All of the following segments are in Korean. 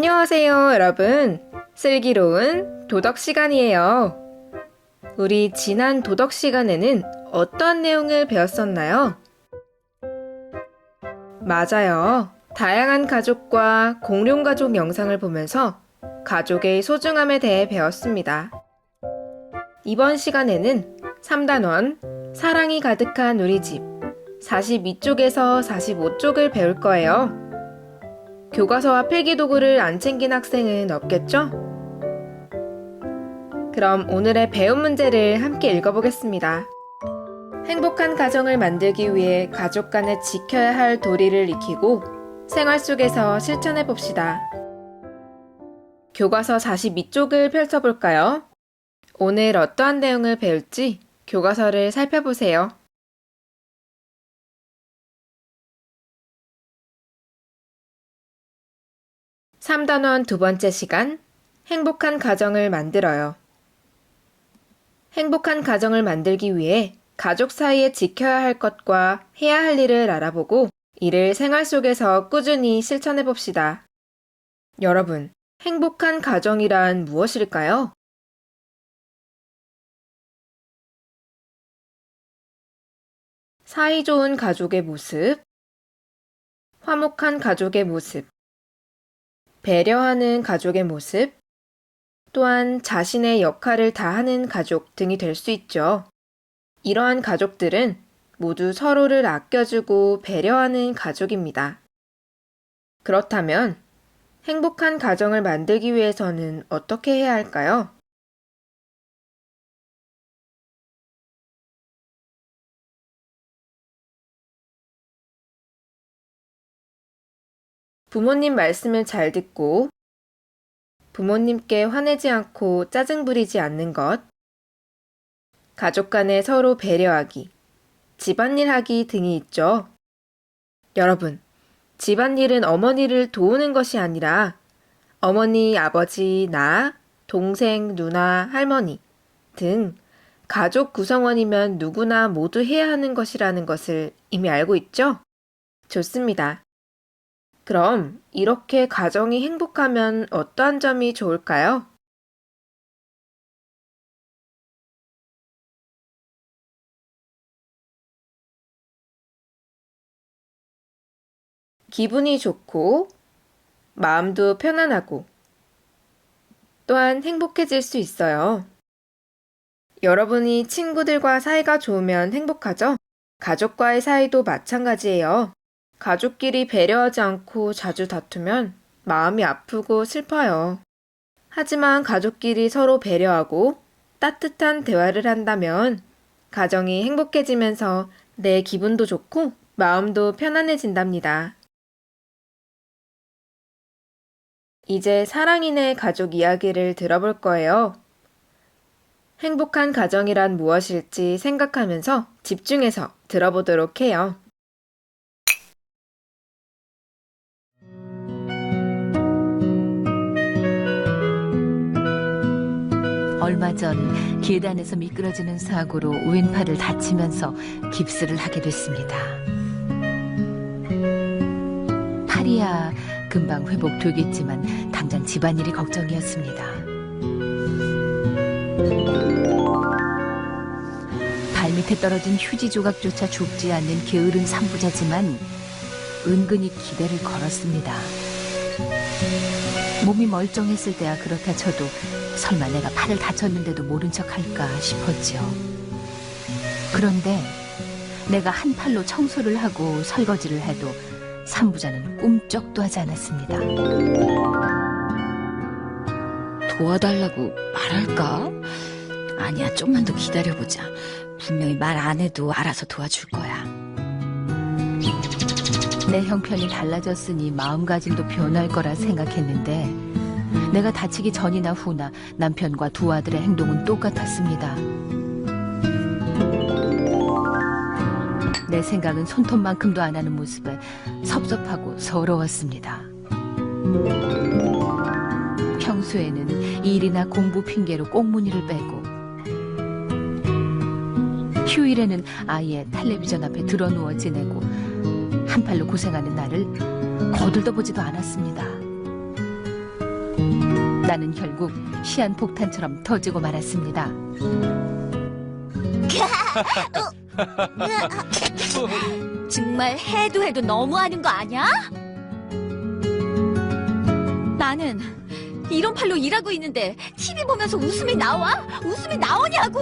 안녕하세요, 여러분. 슬기로운 도덕 시간이에요. 우리 지난 도덕 시간에는 어떠한 내용을 배웠었나요? 맞아요. 다양한 가족과 공룡 가족 영상을 보면서 가족의 소중함에 대해 배웠습니다. 이번 시간에는 3단원 사랑이 가득한 우리 집 42쪽에서 45쪽을 배울 거예요. 교과서와 필기도구를 안 챙긴 학생은 없겠죠? 그럼 오늘의 배운 문제를 함께 읽어보겠습니다. 행복한 가정을 만들기 위해 가족 간에 지켜야 할 도리를 익히고 생활 속에서 실천해 봅시다. 교과서 42쪽을 펼쳐볼까요? 오늘 어떠한 내용을 배울지 교과서를 살펴보세요. (3단원) 두 번째 시간, 행복한 가정을 만들어요. 행복한 가정을 만들기 위해 가족 사이에 지켜야 할 것과 해야 할 일을 알아보고 이를 생활 속에서 꾸준히 실천해 봅시다. 여러분, 행복한 가정이란 무엇일까요? 사이좋은 가족의 모습, 화목한 가족의 모습, 배려하는 가족의 모습, 또한 자신의 역할을 다하는 가족 등이 될 수 있죠. 이러한 가족들은 모두 서로를 아껴주고 배려하는 가족입니다. 그렇다면 행복한 가정을 만들기 위해서는 어떻게 해야 할까요? 부모님 말씀을 잘 듣고 부모님께 화내지 않고 짜증 부리지 않는 것, 가족 간에 서로 배려하기, 집안일 하기 등이 있죠. 여러분, 집안일은 어머니를 도우는 것이 아니라 어머니, 아버지, 나, 동생, 누나, 할머니 등 가족 구성원이면 누구나 모두 해야 하는 것이라는 것을 이미 알고 있죠? 좋습니다. 그럼 이렇게 가정이 행복하면 어떠한 점이 좋을까요? 기분이 좋고 마음도 편안하고 또한 행복해질 수 있어요. 여러분이 친구들과 사이가 좋으면 행복하죠? 가족과의 사이도 마찬가지예요. 가족끼리 배려하지 않고 자주 다투면 마음이 아프고 슬퍼요. 하지만 가족끼리 서로 배려하고 따뜻한 대화를 한다면 가정이 행복해지면서 내 기분도 좋고 마음도 편안해진답니다. 이제 사랑인의 가족 이야기를 들어볼 거예요. 행복한 가정이란 무엇일지 생각하면서 집중해서 들어보도록 해요. 얼마 전 계단에서 미끄러지는 사고로 왼팔을 다치면서 깁스를 하게 됐습니다. 팔이야 금방 회복되겠지만 당장 집안일이 걱정이었습니다. 발밑에 떨어진 휴지 조각조차 줍지 않는 게으른 산부자지만 은근히 기대를 걸었습니다. 몸이 멀쩡했을 때야 그렇다 쳐도 설마 내가 팔을 다쳤는데도 모른 척 할까 싶었죠. 그런데 내가 한 팔로 청소를 하고 설거지를 해도 산부자는 꿈쩍도 하지 않았습니다. 도와달라고 말할까? 아니야, 좀만 더 기다려보자. 분명히 말 안 해도 알아서 도와줄 거야. 내 형편이 달라졌으니 마음가짐도 변할 거라 생각했는데 내가 다치기 전이나 후나 남편과 두 아들의 행동은 똑같았습니다. 내 생각은 손톱만큼도 안 하는 모습에 섭섭하고 서러웠습니다. 평소에는 일이나 공부 핑계로 꽁무니를 빼고 휴일에는 아예 텔레비전 앞에 드러누워 지내고 한 팔로 고생하는 나를 거들떠보지도 않았습니다. 나는 결국 시한폭탄처럼 터지고 말았습니다. 정말 해도 해도 너무하는 거 아니야? 나는 이런 팔로 일하고 있는데 TV 보면서 웃음이 나와? 웃음이 나오냐고!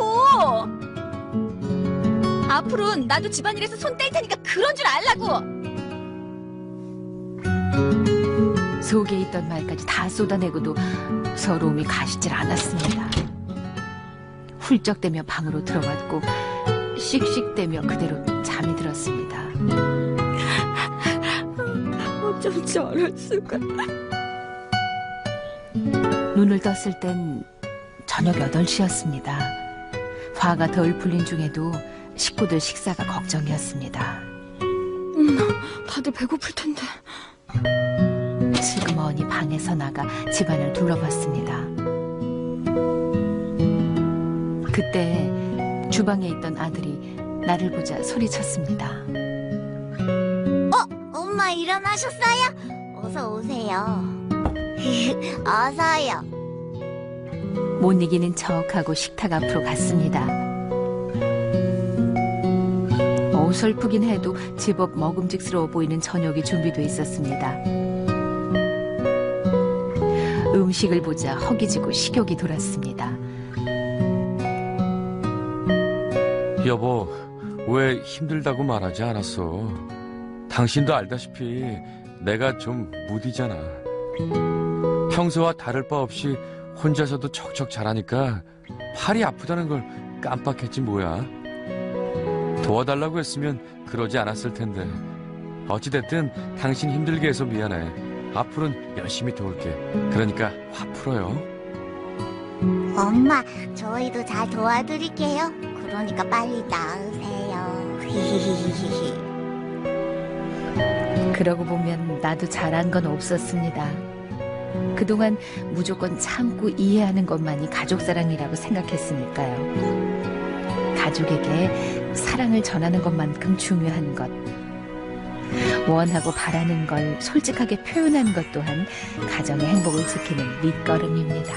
앞으로는 나도 집안일에서 손 뗄 테니까 그런 줄 알라고! 속에 있던 말까지 다 쏟아내고도 서러움이 가시질 않았습니다. 훌쩍대며 방으로 들어갔고 씩씩대며 그대로 잠이 들었습니다. 어쩜 저럴 수가. 눈을 떴을 땐 저녁 8시였습니다. 화가 덜 풀린 중에도 식구들 식사가 걱정이었습니다. 다들 배고플 텐데. 슬그머니 방에서 나가 집안을 둘러봤습니다. 그때 주방에 있던 아들이 나를 보자 소리쳤습니다. 엄마 일어나셨어요? 어서 오세요. 어서요. 못 이기는 척하고 식탁 앞으로 갔습니다. 어설프긴 해도 제법 먹음직스러워 보이는 저녁이 준비돼 있었습니다. 음식을 보자 허기지고 식욕이 돌았습니다. 여보, 왜 힘들다고 말하지 않았어? 당신도 알다시피 내가 좀 무디잖아. 평소와 다를 바 없이 혼자서도 척척 잘하니까 팔이 아프다는 걸 깜빡했지 뭐야. 도와달라고 했으면 그러지 않았을 텐데. 어찌됐든 당신 힘들게 해서 미안해. 앞으로는 열심히 도울게. 그러니까 화 풀어요. 엄마, 저희도 잘 도와드릴게요. 그러니까 빨리 나으세요. 그러고 보면 나도 잘한 건 없었습니다. 그동안 무조건 참고 이해하는 것만이 가족사랑이라고 생각했으니까요. 가족에게 사랑을 전하는 것만큼 중요한 것, 원하고 바라는 걸 솔직하게 표현하는 것 또한 가정의 행복을 지키는 밑거름입니다.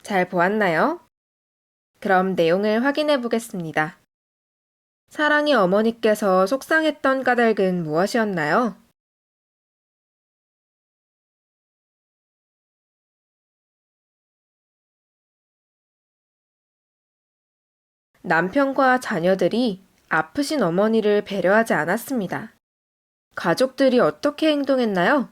잘 보았나요? 그럼 내용을 확인해 보겠습니다. 사랑의 어머니께서 속상했던 까닭은 무엇이었나요? 남편과 자녀들이 아프신 어머니를 배려하지 않았습니다. 가족들이 어떻게 행동했나요?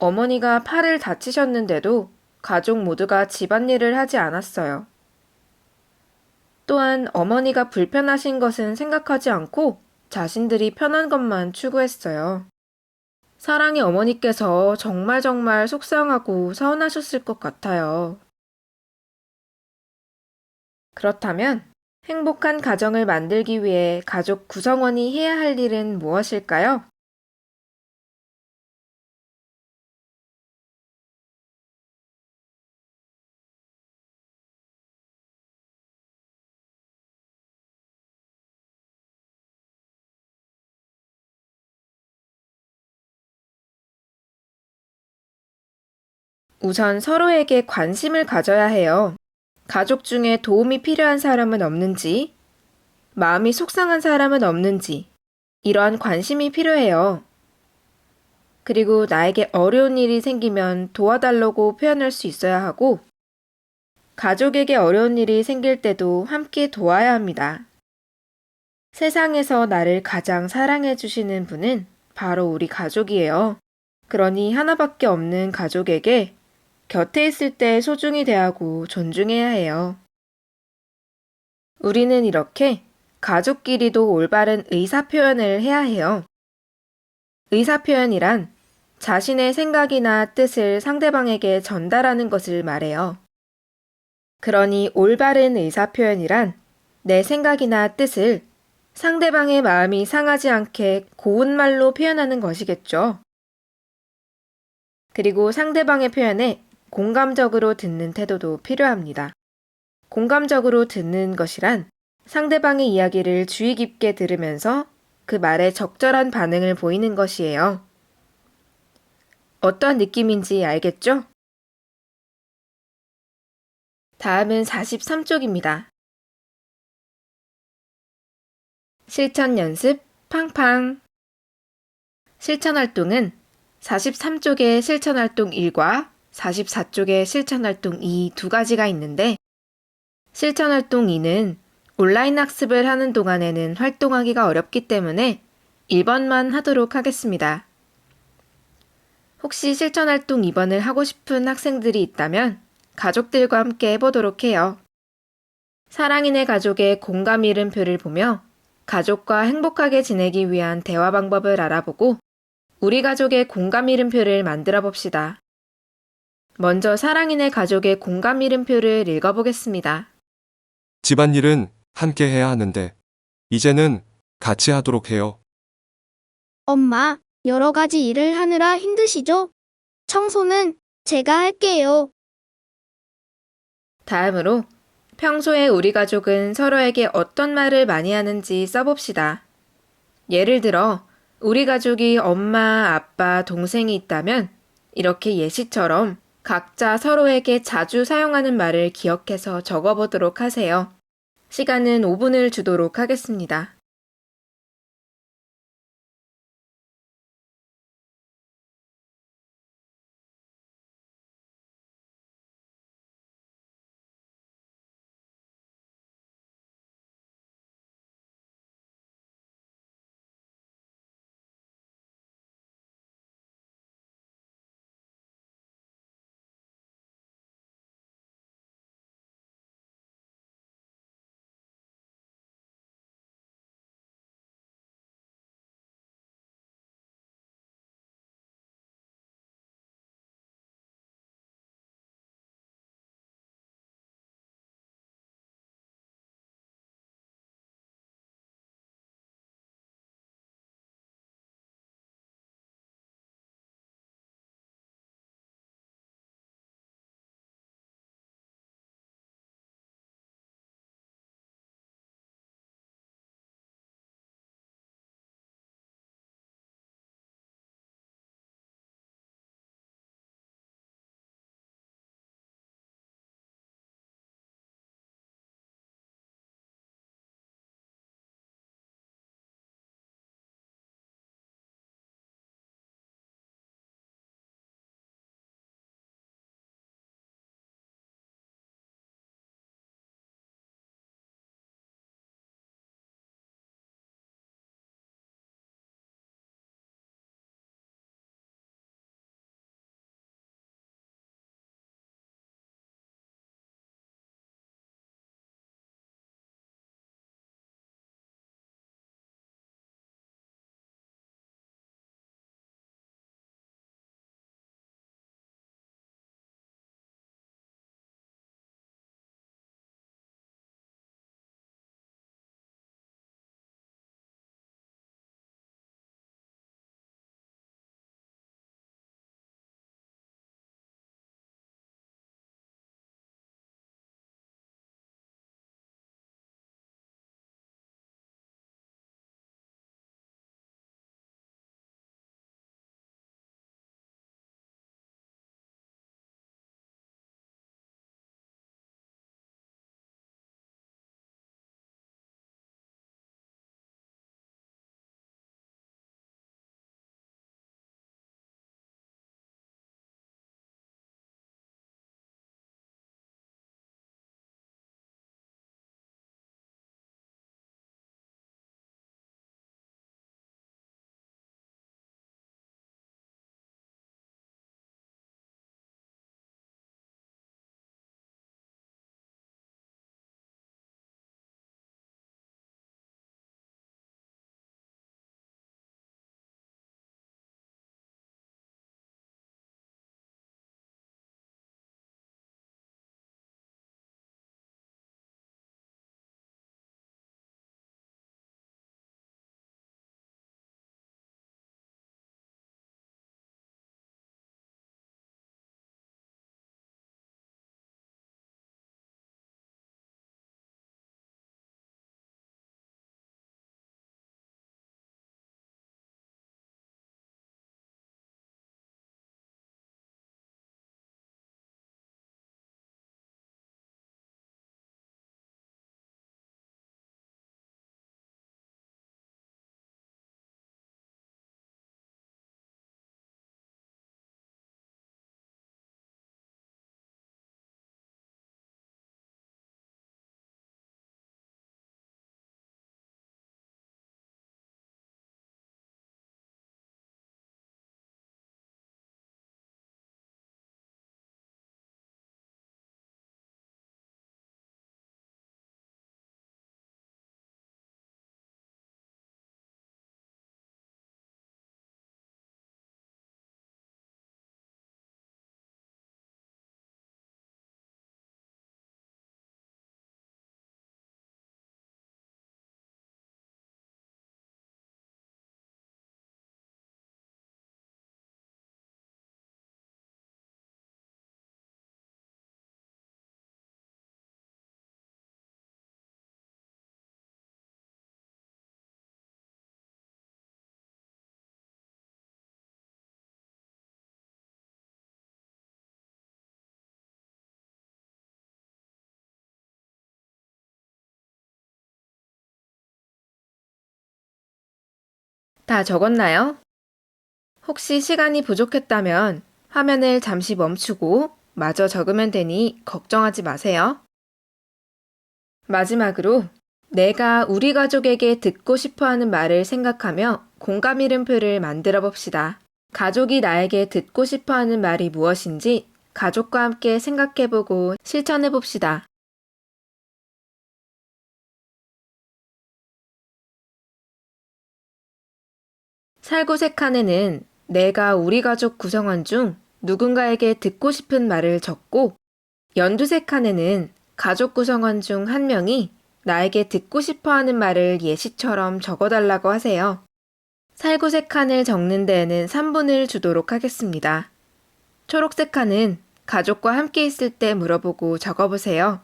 어머니가 팔을 다치셨는데도 가족 모두가 집안일을 하지 않았어요. 또한 어머니가 불편하신 것은 생각하지 않고 자신들이 편한 것만 추구했어요. 사랑의 어머니께서 정말 속상하고 서운하셨을 것 같아요. 그렇다면 행복한 가정을 만들기 위해 가족 구성원이 해야 할 일은 무엇일까요? 우선 서로에게 관심을 가져야 해요. 가족 중에 도움이 필요한 사람은 없는지, 마음이 속상한 사람은 없는지, 이러한 관심이 필요해요. 그리고 나에게 어려운 일이 생기면 도와달라고 표현할 수 있어야 하고, 가족에게 어려운 일이 생길 때도 함께 도와야 합니다. 세상에서 나를 가장 사랑해 주시는 분은 바로 우리 가족이에요. 그러니 하나밖에 없는 가족에게 곁에 있을 때 소중히 대하고 존중해야 해요. 우리는 이렇게 가족끼리도 올바른 의사표현을 해야 해요. 의사표현이란 자신의 생각이나 뜻을 상대방에게 전달하는 것을 말해요. 그러니 올바른 의사표현이란 내 생각이나 뜻을 상대방의 마음이 상하지 않게 고운 말로 표현하는 것이겠죠. 그리고 상대방의 표현에 공감적으로 듣는 태도도 필요합니다. 공감적으로 듣는 것이란 상대방의 이야기를 주의 깊게 들으면서 그 말에 적절한 반응을 보이는 것이에요. 어떤 느낌인지 알겠죠? 다음은 43쪽입니다. 실천 연습 팡팡. 실천 활동은 43쪽에 실천 활동 1과 44쪽에 실천 활동 2 두 가지가 있는데 실천 활동 2는 온라인 학습을 하는 동안에는 활동하기가 어렵기 때문에 1번만 하도록 하겠습니다. 혹시 실천 활동 2번을 하고 싶은 학생들이 있다면 가족들과 함께 해보도록 해요. 사랑인의 가족의 공감 이름표를 보며 가족과 행복하게 지내기 위한 대화 방법을 알아보고 우리 가족의 공감 이름표를 만들어 봅시다. 먼저 사랑인의 가족의 공감 이름표를 읽어보겠습니다. 집안일은 함께 해야 하는데, 이제는 같이 하도록 해요. 엄마, 여러 가지 일을 하느라 힘드시죠? 청소는 제가 할게요. 다음으로 평소에 우리 가족은 서로에게 어떤 말을 많이 하는지 써봅시다. 예를 들어 우리 가족이 엄마, 아빠, 동생이 있다면 이렇게 예시처럼 각자 서로에게 자주 사용하는 말을 기억해서 적어보도록 하세요. 시간은 5분을 주도록 하겠습니다. 다 적었나요? 혹시 시간이 부족했다면 화면을 잠시 멈추고 마저 적으면 되니 걱정하지 마세요. 마지막으로 내가 우리 가족에게 듣고 싶어 하는 말을 생각하며 공감 이름표를 만들어 봅시다. 가족이 나에게 듣고 싶어 하는 말이 무엇인지 가족과 함께 생각해 보고 실천해 봅시다. 살구색 칸에는 내가 우리 가족 구성원 중 누군가에게 듣고 싶은 말을 적고, 연두색 칸에는 가족 구성원 중 한 명이 나에게 듣고 싶어 하는 말을 예시처럼 적어달라고 하세요. 살구색 칸을 적는 데에는 3분을 주도록 하겠습니다. 초록색 칸은 가족과 함께 있을 때 물어보고 적어보세요.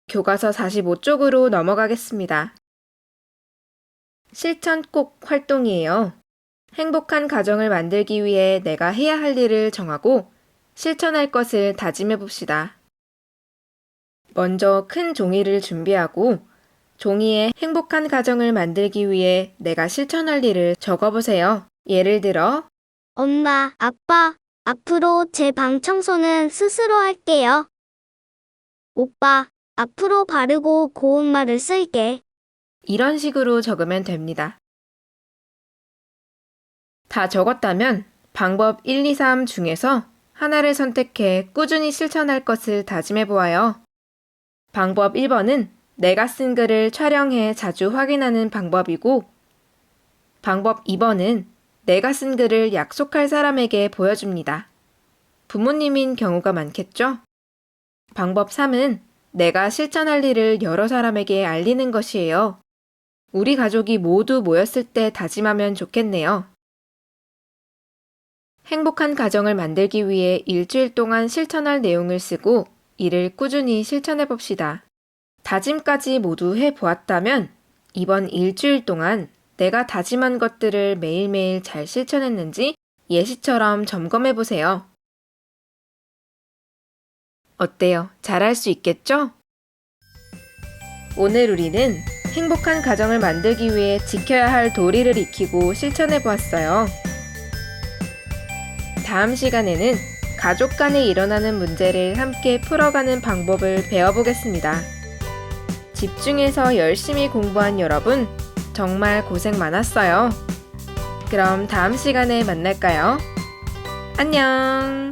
교과서 45쪽으로 넘어가겠습니다. 실천 꼭 활동이에요. 행복한 가정을 만들기 위해 내가 해야 할 일을 정하고 실천할 것을 다짐해 봅시다. 먼저 큰 종이를 준비하고 종이에 행복한 가정을 만들기 위해 내가 실천할 일을 적어보세요. 예를 들어, 엄마, 아빠, 앞으로 제 방 청소는 스스로 할게요. 오빠, 앞으로 바르고 고운 말을 쓸게. 이런 식으로 적으면 됩니다. 다 적었다면 방법 1, 2, 3 중에서 하나를 선택해 꾸준히 실천할 것을 다짐해 보아요. 방법 1번은 내가 쓴 글을 촬영해 자주 확인하는 방법이고, 방법 2번은 내가 쓴 글을 약속할 사람에게 보여줍니다. 부모님인 경우가 많겠죠? 방법 3은 내가 실천할 일을 여러 사람에게 알리는 것이에요. 우리 가족이 모두 모였을 때 다짐하면 좋겠네요. 행복한 가정을 만들기 위해 일주일 동안 실천할 내용을 쓰고 이를 꾸준히 실천해 봅시다. 다짐까지 모두 해 보았다면 이번 일주일 동안 내가 다짐한 것들을 매일매일 잘 실천했는지 예시처럼 점검해 보세요. 어때요? 잘할 수 있겠죠? 오늘 우리는 행복한 가정을 만들기 위해 지켜야 할 도리를 익히고 실천해 보았어요. 다음 시간에는 가족 간에 일어나는 문제를 함께 풀어가는 방법을 배워보겠습니다. 집중해서 열심히 공부한 여러분, 정말 고생 많았어요. 그럼 다음 시간에 만날까요? 안녕!